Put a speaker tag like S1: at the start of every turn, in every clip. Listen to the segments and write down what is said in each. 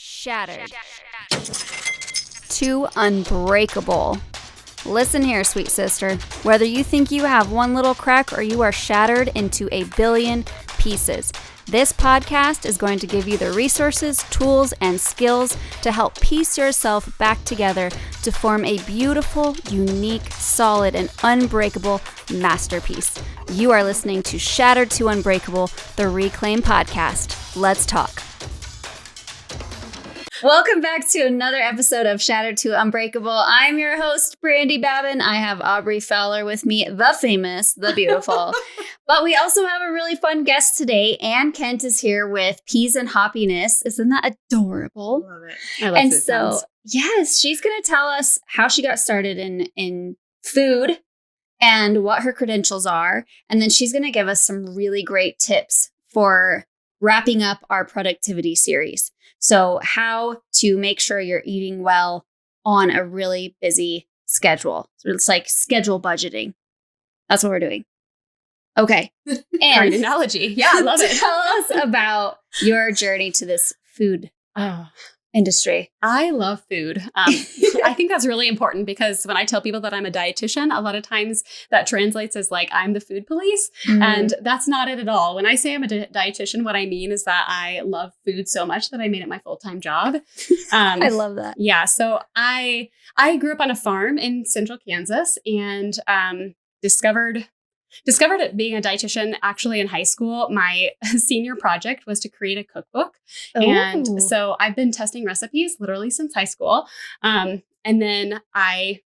S1: Shattered to unbreakable. Listen here, sweet sister. Whether you think you have one little crack or you are shattered into a billion pieces, this podcast is going to give you the resources, tools, and skills to help piece yourself back together to form a beautiful, unique, solid, and unbreakable masterpiece. You are listening to Shattered to Unbreakable, the Reclaim Podcast. Let's talk. Welcome back to another episode of Shattered to Unbreakable. I'm your host, Brandy Babin. I have Aubrey Fowler with me, the famous, the beautiful. But we also have a really fun guest today. Ann Kent is here with Peas and Hoppiness. Isn't that adorable?
S2: I love it. I love food sounds.
S1: Yes, she's going to tell us how she got started in food and what her credentials are. And then she's going to give us some really great tips for wrapping up our productivity series. So how to make sure you're eating well on a really busy schedule. So it's like schedule budgeting. That's what we're doing. Okay. And
S2: great analogy. Yeah, I love it.
S1: Tell us about your journey to this food industry.
S2: I love food. I think that's really important because when I tell people that I'm a dietitian, a lot of times that translates as like, I'm the food police. And that's not it at all. When I say I'm a dietitian, what I mean is that I love food so much that I made it my full-time job.
S1: I love that.
S2: Yeah. So I grew up on a farm in central Kansas and discovered it being a dietitian actually in high school. My senior project was to create a cookbook.
S1: Ooh.
S2: And so I've been testing recipes literally since high school. And then I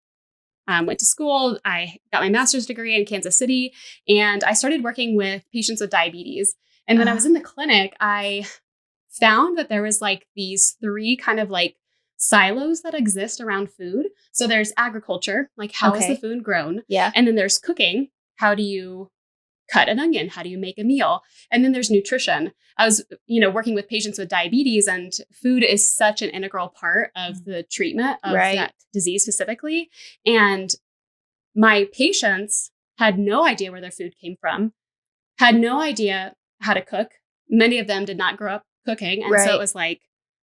S2: went to school. I got my master's degree in Kansas City and I started working with patients with diabetes. And when I was in the clinic, I found that there was like these three kind of like silos that exist around food. So there's agriculture, like how is the food grown?
S1: Yeah.
S2: And then there's cooking. How do you cut an onion? How do you make a meal? And then there's nutrition. I was, working with patients with diabetes, and food is such an integral part of the treatment of that disease specifically. And my patients had no idea where their food came from, had no idea how to cook. Many of them did not grow up cooking. And so it was like,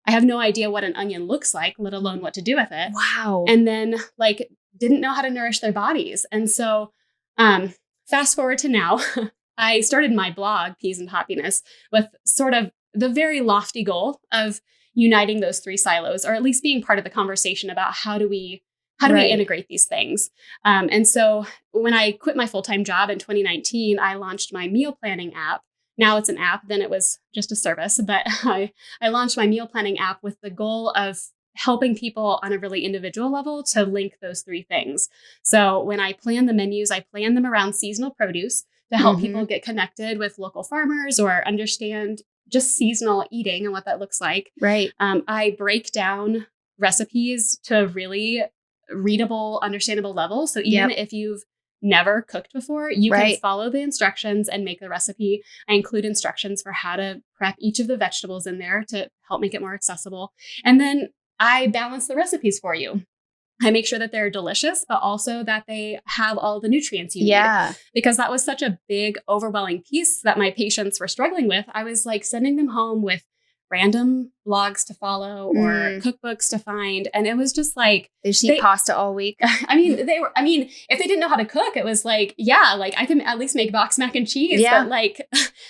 S2: I have no idea what an onion looks like, let alone what to do with it.
S1: Wow.
S2: And then didn't know how to nourish their bodies. And so fast forward to now, I started my blog, Peas and Hoppiness, with sort of the very lofty goal of uniting those three silos, or at least being part of the conversation about how do we integrate these things. And so when I quit my full-time job in 2019, I launched my meal planning app. Now it's an app, then it was just a service, but I launched my meal planning app with the goal of helping people on a really individual level to link those three things. So when I plan the menus, I plan them around seasonal produce to help people get connected with local farmers or understand just seasonal eating and what that looks like.
S1: Right.
S2: I break down recipes to a really readable, understandable level. So even if you've never cooked before, you can follow the instructions and make the recipe. I include instructions for how to prep each of the vegetables in there to help make it more accessible. And then I balance the recipes for you. I make sure that they're delicious, but also that they have all the nutrients you need. Because that was such a big, overwhelming piece that my patients were struggling with. I was like sending them home with random blogs to follow or cookbooks to find. And it was just like,
S1: they just eat pasta all week.
S2: If they didn't know how to cook, it was like, I can at least make box mac and cheese.
S1: Yeah.
S2: But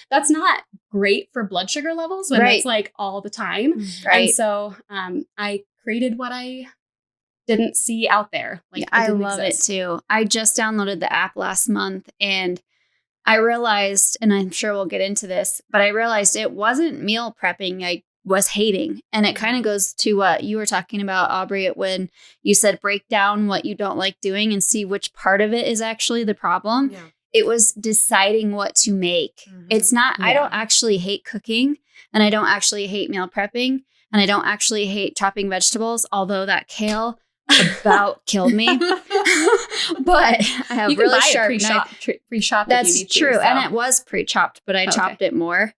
S2: that's not great for blood sugar levels when it's like all the time.
S1: Right.
S2: And so I created what I didn't see out there.
S1: I love it too. I just downloaded the app last month and I realized, and I'm sure we'll get into this, but I realized it wasn't meal prepping I was hating. And it kind of goes to what you were talking about, Aubrey, when you said break down what you don't like doing and see which part of it is actually the problem. Yeah. It was deciding what to make. It's not, I don't actually hate cooking and I don't actually hate meal prepping and I don't actually hate chopping vegetables, although that kale about killed me. But I have really sharp
S2: pre-chopped.
S1: That's true. And it was pre-chopped, but I chopped it more.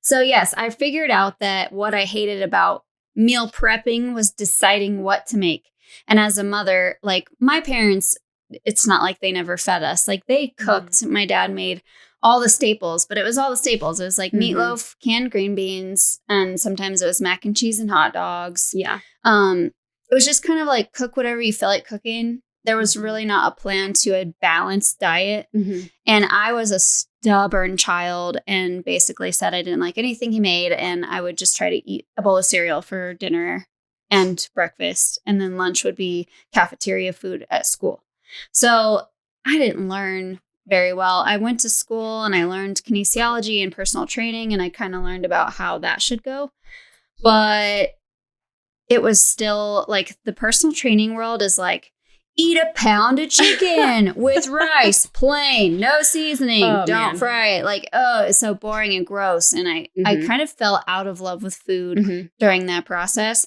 S1: So yes, I figured out that what I hated about meal prepping was deciding what to make. And as a mother, like my parents, it's not like they never fed us. Like they cooked. My dad made all the staples, but it was all the staples. It was like meatloaf, canned green beans, and sometimes it was mac and cheese and hot dogs.
S2: Yeah.
S1: It was just kind of like cook whatever you feel like cooking. There was really not a plan to a balanced diet. And I was a stubborn child and basically said I didn't like anything he made. And I would just try to eat a bowl of cereal for dinner and breakfast. And then lunch would be cafeteria food at school. So I didn't learn very well. I went to school and I learned kinesiology and personal training, and I kind of learned about how that should go. But it was still like the personal training world is like, eat a pound of chicken with rice, plain, no seasoning, don't fry it. Like, it's so boring and gross. And I kind of fell out of love with food during that process.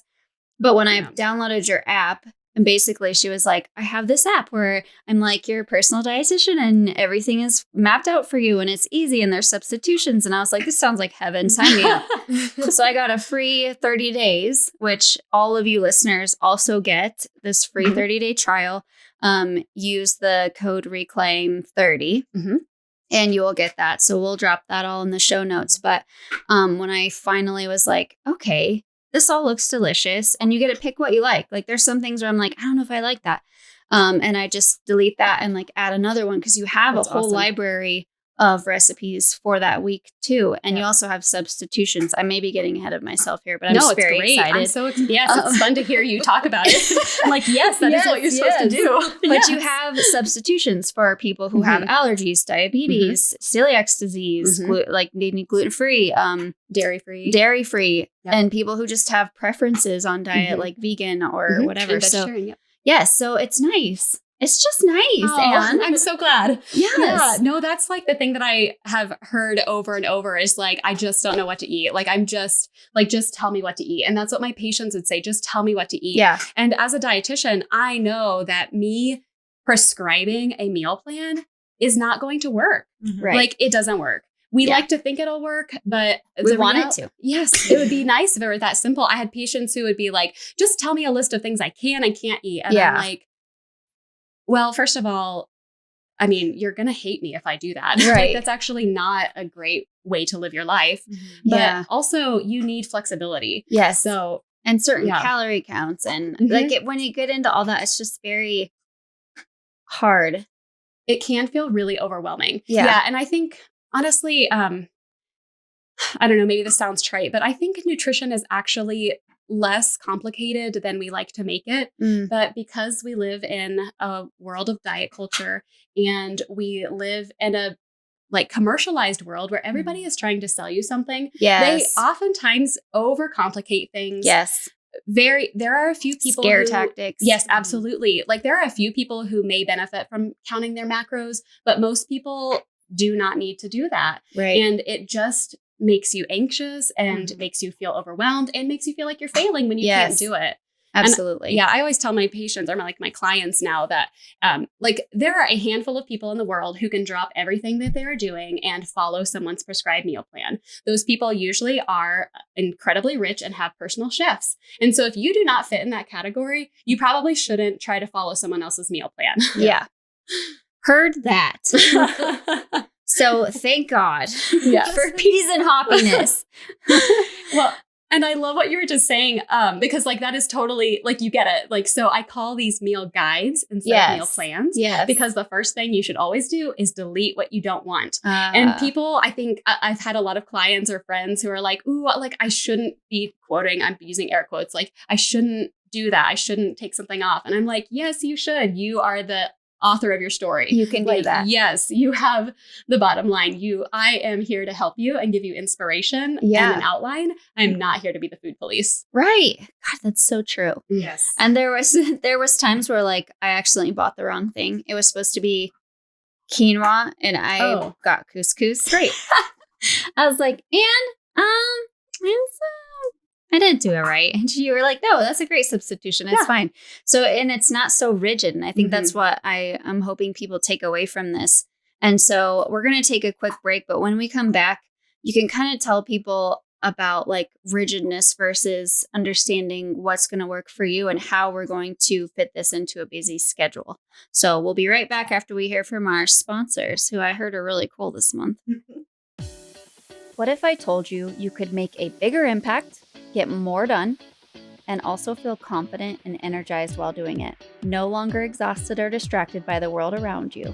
S1: But when I downloaded your app, and basically she was like, I have this app where I'm like your personal dietitian and everything is mapped out for you and it's easy and there's substitutions. And I was like, this sounds like heaven. Sign me up. So I got a free 30 days, which all of you listeners also get this free 30-day trial. Use the code RECLAIM30 and you will get that. So we'll drop that all in the show notes. But when I finally was like, okay, this all looks delicious, and you get to pick what you like. Like there's some things where I'm like, I don't know if I like that. And I just delete that and like add another one because you have a whole library of recipes for that week too. And you also have substitutions. I may be getting ahead of myself here, but I'm just very excited.
S2: I'm so it's fun to hear you talk about it. I'm like, yes, that is what you're supposed to do.
S1: But you have substitutions for people who have allergies, diabetes, celiac disease, like maybe gluten-free, dairy-free, and people who just have preferences on diet, like vegan or whatever.
S2: And vegetarian,
S1: so it's nice. It's just nice, Anne.
S2: I'm so glad.
S1: Yes.
S2: Yeah. No, that's like the thing that I have heard over and over is like, I just don't know what to eat. Like, I'm just like, just tell me what to eat. And that's what my patients would say. Just tell me what to eat.
S1: Yeah.
S2: And as a dietitian, I know that me prescribing a meal plan is not going to work.
S1: Right.
S2: Like, it doesn't work. We like to think it'll work, but
S1: we want it to.
S2: Yes. It would be nice if it were that simple. I had patients who would be like, just tell me a list of things I can and can't eat. And I'm like, well, first of all, I mean, you're going to hate me if I do that.
S1: Right.
S2: Like, that's actually not a great way to live your life. But also you need flexibility.
S1: Yes.
S2: So,
S1: and certain calorie counts. And like when you get into all that, it's just very hard.
S2: It can feel really overwhelming.
S1: Yeah.
S2: And I think, honestly, I don't know, maybe this sounds trite, but I think nutrition is actually less complicated than we like to make it. But because we live in a world of diet culture and we live in a like commercialized world where everybody is trying to sell you something, they oftentimes overcomplicate things.
S1: Yes.
S2: There are a few people
S1: scare tactics.
S2: Yes, absolutely. Like there are a few people who may benefit from counting their macros, but most people do not need to do that.
S1: Right.
S2: And it just makes you anxious and makes you feel overwhelmed and makes you feel like you're failing when you can't do it.
S1: Absolutely.
S2: And, I always tell my patients or my clients now that like there are a handful of people in the world who can drop everything that they're doing and follow someone's prescribed meal plan. Those people usually are incredibly rich and have personal chefs. And so if you do not fit in that category, you probably shouldn't try to follow someone else's meal plan.
S1: Yeah. Heard that. So thank God for peas and hoppiness.
S2: Well, and I love what you were just saying, because like that is totally like you get it. Like, so I call these meal guides instead of meal plans.
S1: Yes.
S2: Because the first thing you should always do is delete what you don't want. And people, I think I've had a lot of clients or friends who are like, ooh, like I shouldn't be quoting, I'm using air quotes, like I shouldn't do that. I shouldn't take something off. And I'm like, yes, you should. You are the author of your story.
S1: You can do that.
S2: Yes, you have the bottom line. I am here to help you and give you inspiration and an outline. I'm not here to be the food police.
S1: Right. God, that's so true.
S2: Yes.
S1: And there was times where like I accidentally bought the wrong thing. It was supposed to be quinoa and I got couscous.
S2: Great.
S1: I was like, I didn't do it right. And you were like, no, that's a great substitution. It's fine. So, and it's not so rigid. And I think that's what I'm hoping people take away from this. And so we're going to take a quick break. But when we come back, you can kind of tell people about like rigidness versus understanding what's going to work for you and how we're going to fit this into a busy schedule. So we'll be right back after we hear from our sponsors, who I heard are really cool this month. What if I told you you could make a bigger impact, get more done, and also feel confident and energized while doing it, no longer exhausted or distracted by the world around you?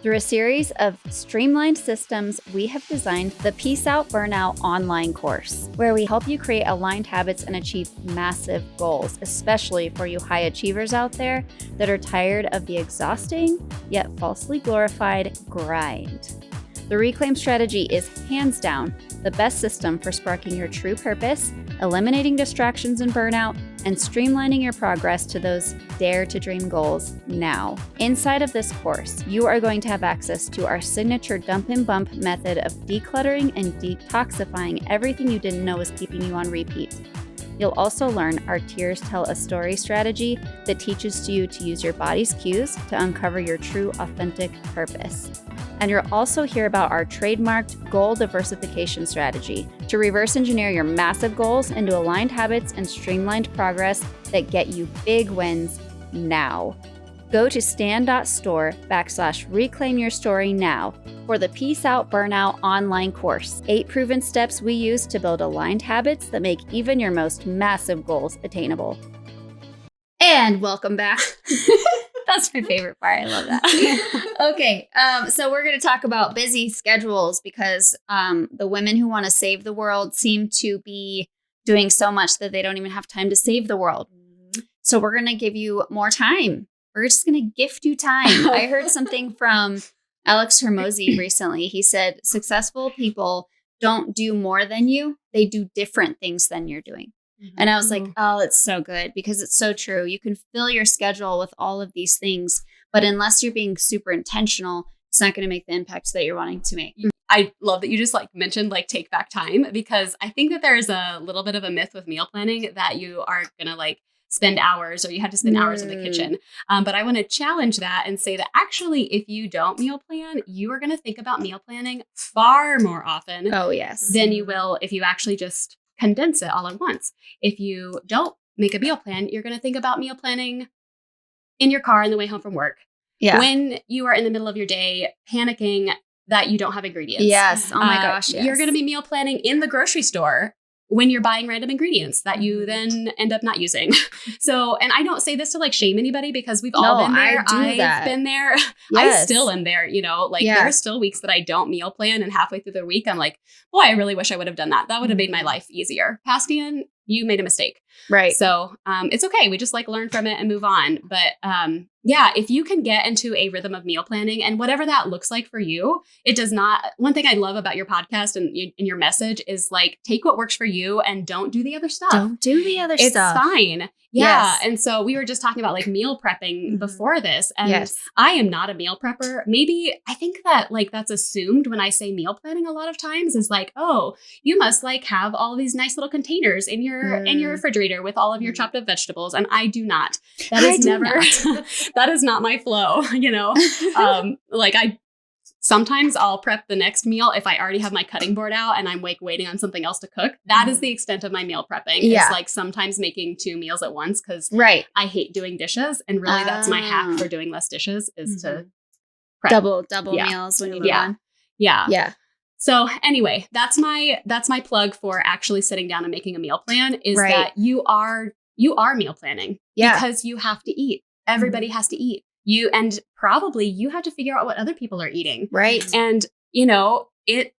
S1: Through a series of streamlined systems, we have designed the Peace Out Burnout online course, where we help you create aligned habits and achieve massive goals, especially for you high achievers out there that are tired of the exhausting yet falsely glorified grind. The Reclaim strategy is hands down the best system for sparking your true purpose, eliminating distractions and burnout, and streamlining your progress to those dare to dream goals now. Inside of this course, you are going to have access to our signature dump and bump method of decluttering and detoxifying everything you didn't know was keeping you on repeat. You'll also learn our Tears Tell a Story strategy that teaches you to use your body's cues to uncover your true, authentic purpose. And you'll also hear about our trademarked goal diversification strategy to reverse engineer your massive goals into aligned habits and streamlined progress that get you big wins now. Go to stan.store/reclaim your story now for the Peace Out Burnout online course. 8 proven steps we use to build aligned habits that make even your most massive goals attainable. And welcome back. That's my favorite part. I love that. Okay. So we're going to talk about busy schedules because the women who want to save the world seem to be doing so much that they don't even have time to save the world. So we're going to give you more time. We're just going to gift you time. I heard something from Alex Hormozy recently. He said, successful people don't do more than you. They do different things than you're doing. And I was like, oh, it's so good because it's so true. You can fill your schedule with all of these things, but unless you're being super intentional, it's not going to make the impact that you're wanting to make.
S2: I love that you just mentioned take back time, because I think that there's a little bit of a myth with meal planning that you are going to spend hours, or you have to spend hours in the kitchen. But I want to challenge that and say that actually, if you don't meal plan, you are going to think about meal planning far more often than you will if you actually just condense it all at once. If you don't make a meal plan, you're going to think about meal planning in your car on the way home from work. Yeah. When you are in the middle of your day panicking that you don't have ingredients.
S1: Yes. Oh my gosh. Yes.
S2: You're going to be meal planning in the grocery store when you're buying random ingredients that you then end up not using. So, and I don't say this to shame anybody, because we've all been there. I've been there. Yes. I still am there, there are still weeks that I don't meal plan, and halfway through the week, I'm like, boy, I really wish I would have done that. That would have made my life easier. Pastian, you made a mistake.
S1: Right.
S2: So it's okay. We just learn from it and move on. But if you can get into a rhythm of meal planning, and whatever that looks like for you, it does not. One thing I love about your podcast and your message is take what works for you and don't do the other stuff.
S1: Don't do the other stuff.
S2: It's fine. Yeah. Yes. And so we were just talking about meal prepping before this. And I am not a meal prepper. Maybe I think that that's assumed when I say meal planning a lot of times is oh, you must have all these nice little containers in your refrigerator with all of your chopped up vegetables. And I do not. That is never that is not my flow, sometimes I'll prep the next meal if I already have my cutting board out and I'm waiting on something else to cook. That is the extent of my meal prepping. Yeah. It's sometimes making 2 meals at once, because I hate doing dishes. And really that's my hack for doing less dishes is to prep.
S1: Double meals when you do one.
S2: Yeah. Yeah. So anyway, that's my plug for actually sitting down and making a meal plan is that you are meal planning because you have to eat. Everybody has to eat. And probably you have to figure out what other people are eating.
S1: Right.
S2: And, it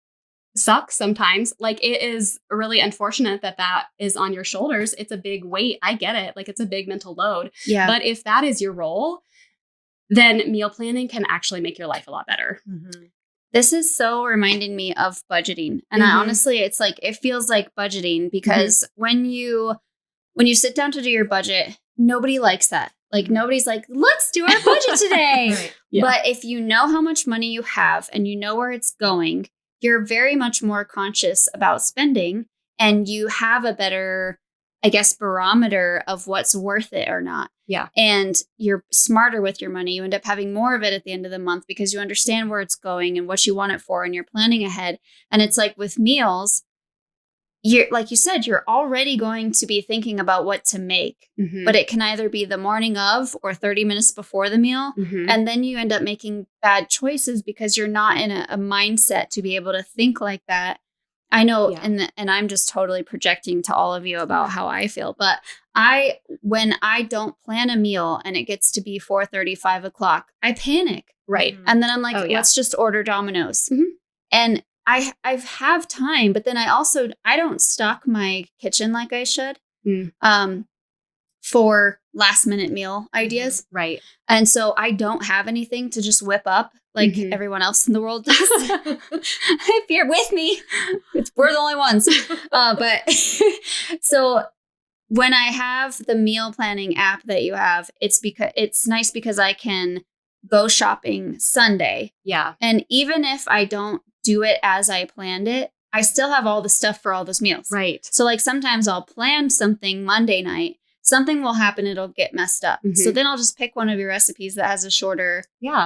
S2: sucks sometimes. It is really unfortunate that is on your shoulders. It's a big weight. I get it. It's a big mental load. Yeah. But if that is your role, then meal planning can actually make your life a lot better.
S1: Mm-hmm. This is so reminding me of budgeting. And I honestly, it's it feels like budgeting, because when you sit down to do your budget, nobody likes that. Nobody's let's do our budget today. Right. Yeah. But if you know how much money you have and you know where it's going, you're very much more conscious about spending, and you have a better, barometer of what's worth it or not.
S2: Yeah.
S1: And you're smarter with your money. You end up having more of it at the end of the month because you understand where it's going and what you want it for, and you're planning ahead. And it's with meals, you're, like you said, you're already going to be thinking about what to make, but it can either be the morning of or 30 minutes before the meal. And then you end up making bad choices because you're not in a mindset to be able to think like that. I know, and I'm just totally projecting to all of you about how I feel, but when I don't plan a meal and it gets to be 4:30, 5 o'clock, I panic.
S2: Right.
S1: And then I'm like, let's just order Domino's. And I have time, but then I don't stock my kitchen like I should for last minute meal ideas.
S2: Right.
S1: And so I don't have anything to just whip up like everyone else in the world does. If you're with me, we're the only ones. But so when I have the meal planning app that you have, it's nice because I can go shopping Sunday. Yeah. And even if I don't do it as I planned it, I still have all the stuff for all those meals. Right. So like sometimes I'll plan something Monday night, something will happen, it'll get messed up. So then I'll just pick one of your recipes that has a shorter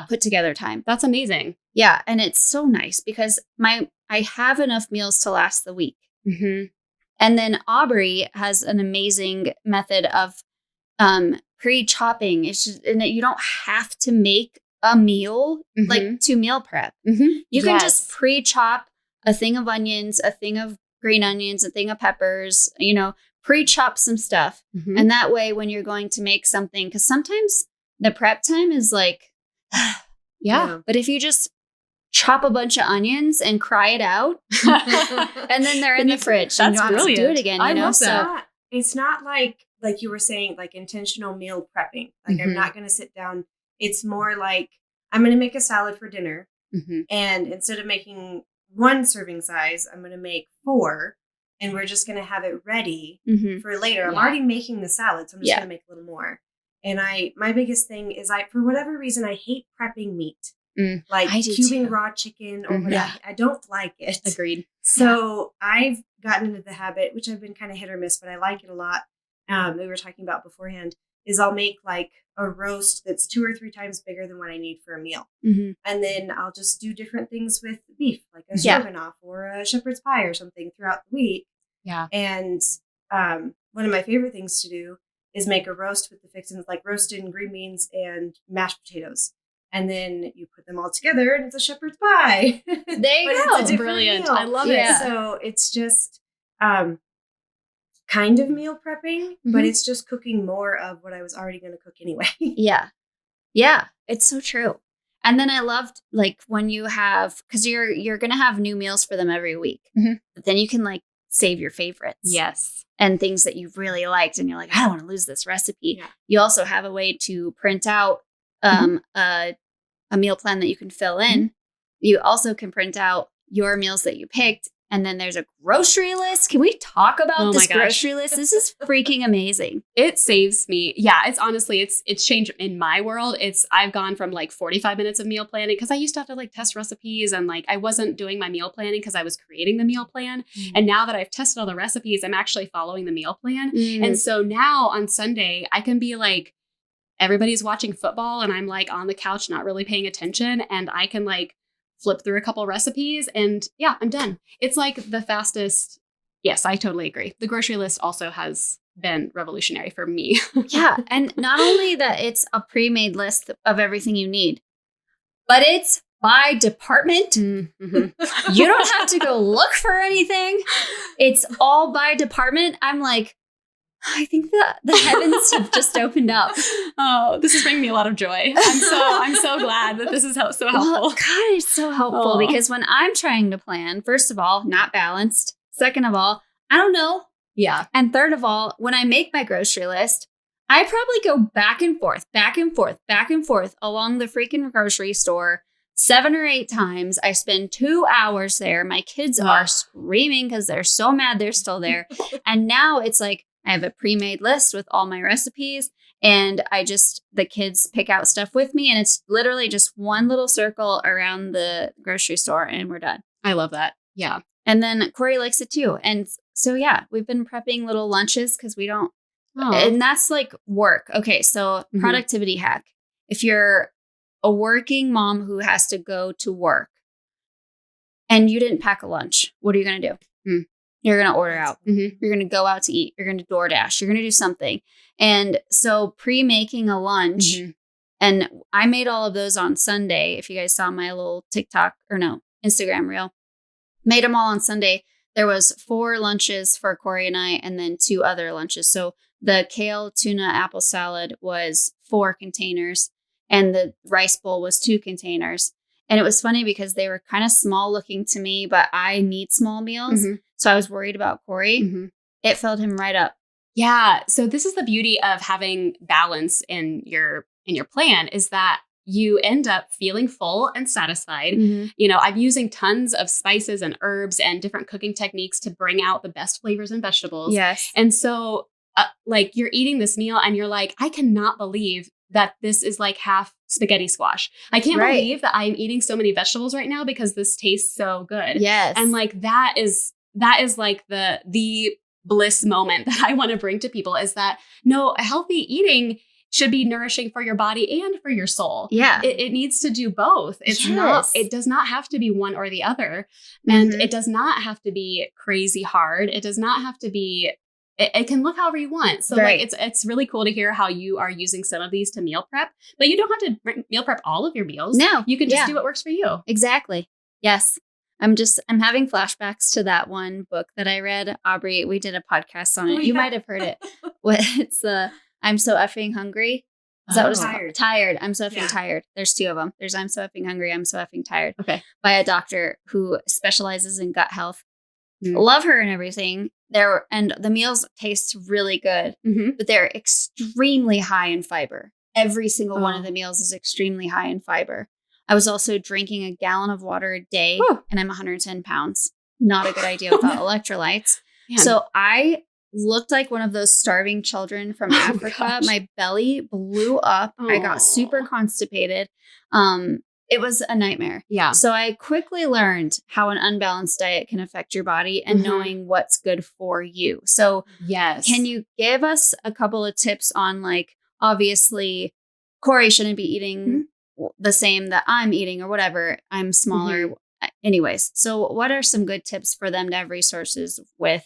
S1: put together time.
S2: That's amazing.
S1: Yeah. And it's so nice because I have enough meals to last the week. And then Aubrey has an amazing method of pre-chopping. It's just, and you don't have to make a meal like to meal prep. You can just pre-chop a thing of onions, a thing of green onions, a thing of peppers, pre-chop some stuff. And that way when you're going to make something, because sometimes the prep time is like, but if you just chop a bunch of onions and cry it out and then they're in the fridge and you don't have to do it again.
S3: I love that. It's not like you were saying, like intentional meal prepping. Like I'm not going to sit down. It's more like I'm going to make a salad for dinner. And instead of making one serving size, I'm going to make 4 and we're just going to have it ready for later. I'm already making the salad, so I'm just going to make a little more. And my biggest thing is for whatever reason, I hate prepping meat. Like cubing raw chicken or whatever. I don't like it.
S2: Agreed.
S3: So I've gotten into the habit, which I've been kind of hit or miss, but I like it a lot. We were talking about beforehand, is I'll make like a roast that's 2 or 3 times bigger than what I need for a meal. And then I'll just do different things with beef, like a stroganoff or a shepherd's pie or something throughout the week. And one of my favorite things to do is make a roast with the fixings, like roasted green beans and mashed potatoes. And then you put them all together and it's a shepherd's pie.
S1: There you go.
S3: It's brilliant. Meal.
S2: I love it.
S3: So it's just kind of meal prepping, but it's just cooking more of what I was already going to cook anyway.
S1: Yeah. It's so true. And then I loved like when you have, because you're going to have new meals for them every week, but then you can like save your favorites.
S2: Yes.
S1: And things that you've really liked. And you're like, I don't want to lose this recipe. You also have a way to print out a meal plan that you can fill in. You also can print out your meals that you picked. And then there's a grocery list. Can we talk about this grocery list? This is freaking amazing.
S2: It saves me. Yeah, it's honestly, it's changed in my world. I've gone from like 45 minutes of meal planning because I used to have to like test recipes and like I wasn't doing my meal planning because I was creating the meal plan. And now that I've tested all the recipes, I'm actually following the meal plan. And so now on Sunday, I can be like, everybody's watching football and I'm like on the couch, not really paying attention. And I can like flip through a couple recipes and I'm done. It's like the fastest. Yes, I totally agree. The grocery list also has been revolutionary for me.
S1: And not only that it's a pre-made list of everything you need, but it's by department. You don't have to go look for anything. It's all by department. I'm like, I think the heavens have just opened up.
S2: Oh, this is bringing me a lot of joy. I'm so glad that this is so helpful.
S1: Well, God, it's so helpful because when I'm trying to plan, first of all, not balanced. Second of all, I don't know. And third of all, when I make my grocery list, I probably go back and forth along the freaking grocery store 7 or 8 times. I spend 2 hours there. My kids are screaming because they're so mad they're still there. And now it's like, I have a pre-made list with all my recipes and the kids pick out stuff with me and it's literally just one little circle around the grocery store and we're done.
S2: I love that. Yeah.
S1: And then Corey likes it too. And so, we've been prepping little lunches because we don't, and that's like work. Okay. So productivity hack. If you're a working mom who has to go to work and you didn't pack a lunch, what are you going to do? You're going to order out.
S2: Mm-hmm.
S1: You're going to go out to eat. You're going to DoorDash. You're going to do something. And so pre-making a lunch, and I made all of those on Sunday. If you guys saw my little Instagram reel, made them all on Sunday. There was 4 lunches for Corey and I, and then 2 other lunches. So the kale, tuna, apple salad was 4 containers, and the rice bowl was 2 containers. And it was funny because they were kind of small looking to me, but I need small meals. So I was worried about Corey. It filled him right up.
S2: Yeah. So this is the beauty of having balance in your plan, is that you end up feeling full and satisfied. You know, I'm using tons of spices and herbs and different cooking techniques to bring out the best flavors and vegetables.
S1: Yes.
S2: And so like you're eating this meal and you're like, I cannot believe that this is like half spaghetti squash. I can't believe that I'm eating so many vegetables right now because this tastes so good.
S1: Yes.
S2: And like that is like the bliss moment that I want to bring to people, is that no, healthy eating should be nourishing for your body and for your soul.
S1: Yeah.
S2: It needs to do both. It does not have to be one or the other. And it does not have to be crazy hard. It does not have to be, it can look however you want. So like it's really cool to hear how you are using some of these to meal prep, but you don't have to meal prep all of your meals.
S1: No.
S2: You can just do what works for you.
S1: Exactly. Yes. I'm having flashbacks to that one book that I read. Aubrey, we did a podcast on it. You might have heard it. It's I'm so effing hungry. Is that what it's called? Tired. I'm so effing tired. There's 2 of them. There's I'm so effing hungry. I'm so effing tired.
S2: Okay.
S1: By a doctor who specializes in gut health. Love her and everything. And the meals taste really good, but they're extremely high in fiber. Every single one of the meals is extremely high in fiber. I was also drinking a gallon of water a day, and I'm 110 pounds. Not a good idea without electrolytes. Man. So I looked like one of those starving children from Africa. Gosh. My belly blew up. I got super constipated. It was a nightmare.
S2: Yeah.
S1: So I quickly learned how an unbalanced diet can affect your body and knowing what's good for you. So can you give us a couple of tips on, like, obviously Corey shouldn't be eating the same that I'm eating or whatever. I'm smaller. Anyways, so what are some good tips for them to have resources with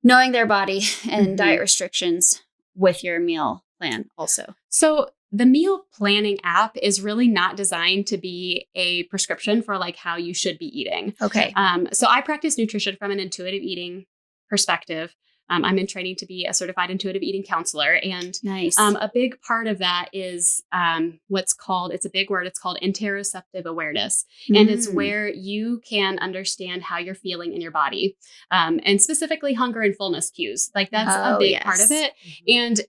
S1: knowing their body and diet restrictions with your meal plan also?
S2: So the meal planning app is really not designed to be a prescription for like how you should be eating.
S1: Okay.
S2: So I practice nutrition from an intuitive eating perspective. I'm in training to be a certified intuitive eating counselor. And a big part of that is it's a big word. It's called interoceptive awareness. And it's where you can understand how you're feeling in your body. And specifically hunger and fullness cues. Like that's a big part of it. And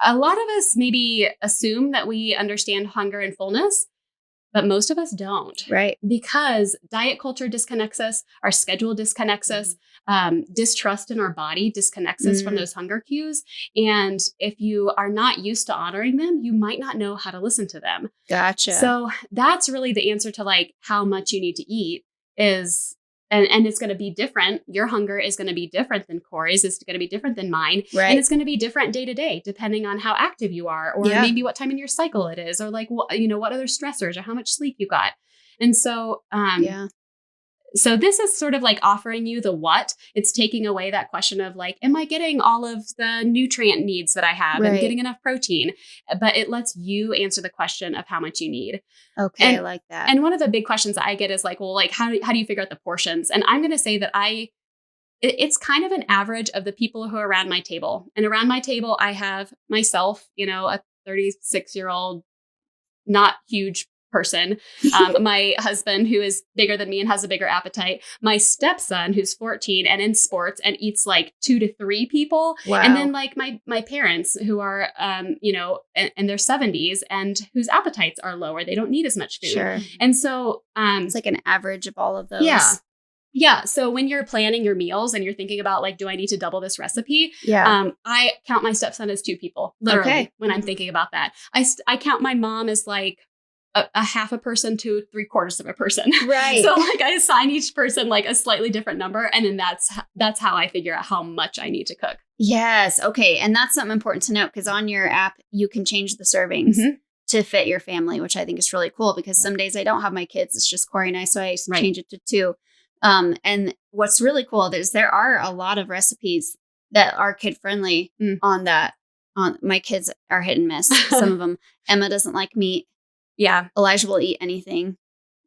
S2: a lot of us maybe assume that we understand hunger and fullness, but most of us don't.
S1: Right.
S2: Because diet culture disconnects us, our schedule disconnects us, distrust in our body disconnects us from those hunger cues. And if you are not used to honoring them, you might not know how to listen to them.
S1: Gotcha.
S2: So that's really the answer to like how much you need to eat is, and it's going to be different. Your hunger is going to be different than Corey's. It's going to be different than mine.
S1: Right.
S2: And it's going to be different day to day, depending on how active you are, or maybe what time in your cycle it is, or like, what other stressors or how much sleep you got. And so, so this is sort of like offering you the what. It's taking away that question of like, am I getting all of the nutrient needs that I have and getting enough protein? But it lets you answer the question of how much you need.
S1: Okay, I like that.
S2: And one of the big questions that I get is like, well, like, how do you figure out the portions? And I'm going to say that it's kind of an average of the people who are around my table. And around my table, I have myself, a 36-year-old, not huge person, my husband who is bigger than me and has a bigger appetite, my stepson who's 14 and in sports and eats like 2 to 3 people.
S1: Wow.
S2: And then like my parents who are, in their 70s and whose appetites are lower. They don't need as much food.
S1: Sure.
S2: And so
S1: it's like an average of all of those.
S2: Yeah. Yeah. So when you're planning your meals and you're thinking about like, do I need to double this recipe?
S1: Yeah.
S2: I count my stepson as 2 people, literally, when I'm thinking about that. I count my mom as like a half a person to 3/4 of a person.
S1: Right.
S2: So like I assign each person like a slightly different number. And then that's how I figure out how much I need to cook.
S1: Yes. Okay. And that's something important to note because on your app, you can change the servings to fit your family, which I think is really cool because some days I don't have my kids. It's just Corey and I. So I change it to 2. And what's really cool is there are a lot of recipes that are kid friendly on that. My kids are hit and miss. Some of them. Emma doesn't like meat.
S2: Yeah.
S1: Elijah will eat anything.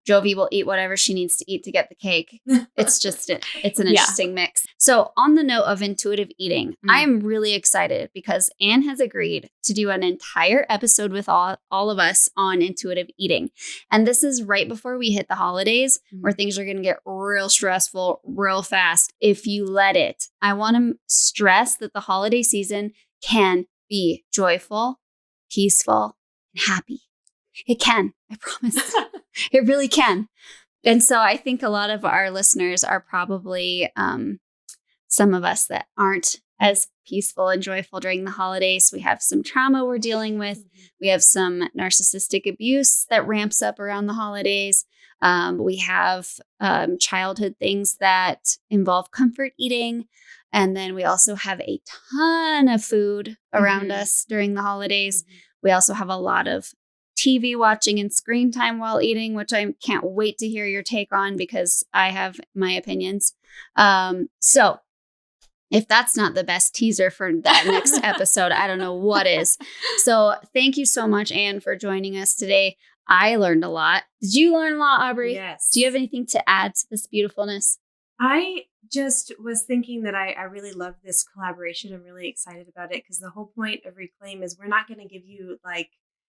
S1: Jovi will eat whatever she needs to eat to get the cake. It's an interesting mix. So on the note of intuitive eating, I am really excited because Anne has agreed to do an entire episode with all of us on intuitive eating. And this is right before we hit the holidays where things are going to get real stressful real fast if you let it. I want to stress that the holiday season can be joyful, peaceful, and happy. It can, I promise. It really can. And so I think a lot of our listeners are probably some of us that aren't as peaceful and joyful during the holidays. We have some trauma we're dealing with. We have some narcissistic abuse that ramps up around the holidays. We have childhood things that involve comfort eating. And then we also have a ton of food around us during the holidays. We also have a lot of TV watching and screen time while eating, which I can't wait to hear your take on because I have my opinions. So if that's not the best teaser for that next episode, I don't know what is. So thank you so much, Anne, for joining us today. I learned a lot. Did you learn a lot, Aubrey?
S3: Yes.
S1: Do you have anything to add to this beautifulness?
S3: I just was thinking that I really love this collaboration. I'm really excited about it because the whole point of Reclaim is we're not going to give you like,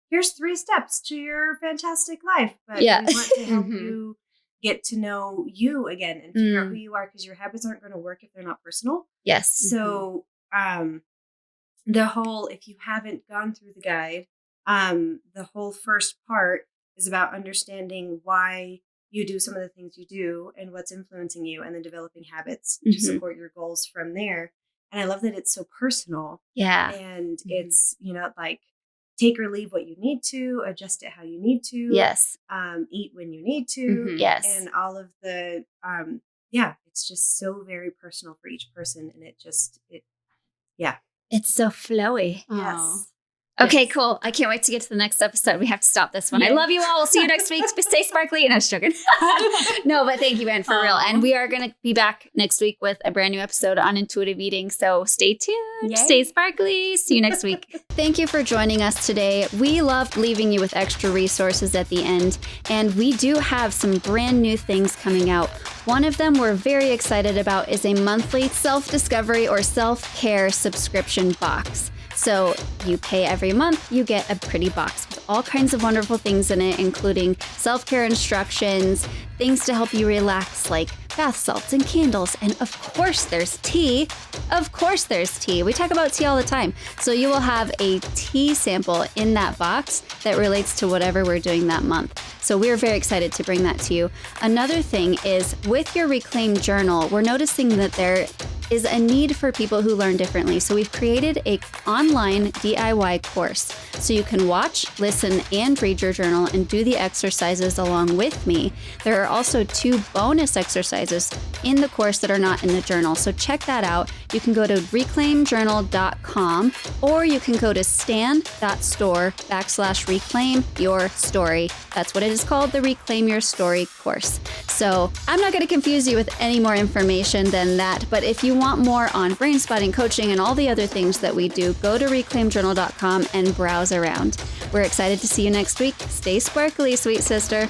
S3: here's 3 steps to your fantastic life. But we want to help you get to know you again and figure out who you are because your habits aren't going to work if they're not personal.
S1: Yes.
S3: So the whole, if you haven't gone through the guide, the whole first part is about understanding why you do some of the things you do and what's influencing you and then developing habits to support your goals from there. And I love that it's so personal.
S1: Yeah.
S3: And it's, like, take or leave what you need to, adjust it how you need to.
S1: Yes.
S3: Eat when you need to.
S1: Yes.
S3: And all of the, it's just so very personal for each person. And
S1: It's so flowy.
S3: Yes.
S1: Okay, cool. I can't wait to get to the next episode. We have to stop this one. I love you all. We'll see you next week. Stay sparkly. And I was joking. No, but thank you, Anne, for real. And we are going to be back next week with a brand new episode on intuitive eating. So stay tuned. Yay. Stay sparkly. See you next week. Thank you for joining us today. We loved leaving you with extra resources at the end. And we do have some brand new things coming out. One of them we're very excited about is a monthly self-discovery or self-care subscription box. So you pay every month, you get a pretty box with all kinds of wonderful things in it, including self-care instructions, things to help you relax like bath salts and candles. And of course there's tea. Of course there's tea. We talk about tea all the time. So you will have a tea sample in that box that relates to whatever we're doing that month. So we're very excited to bring that to you. Another thing is with your Reclaim journal, we're noticing that there is a need for people who learn differently. So we've created an online DIY course. So you can watch, listen, and read your journal and do the exercises along with me. There are also 2 bonus exercises in the course that are not in the journal. So check that out. You can go to reclaimjournal.com or you can go to stand.store/reclaim your story. That's what it is called, the Reclaim Your Story course. So I'm not going to confuse you with any more information than that, but if you want more on brain spotting, coaching, and all the other things that we do, go to reclaimjournal.com and browse around. We're excited to see you next week. Stay sparkly, sweet sister.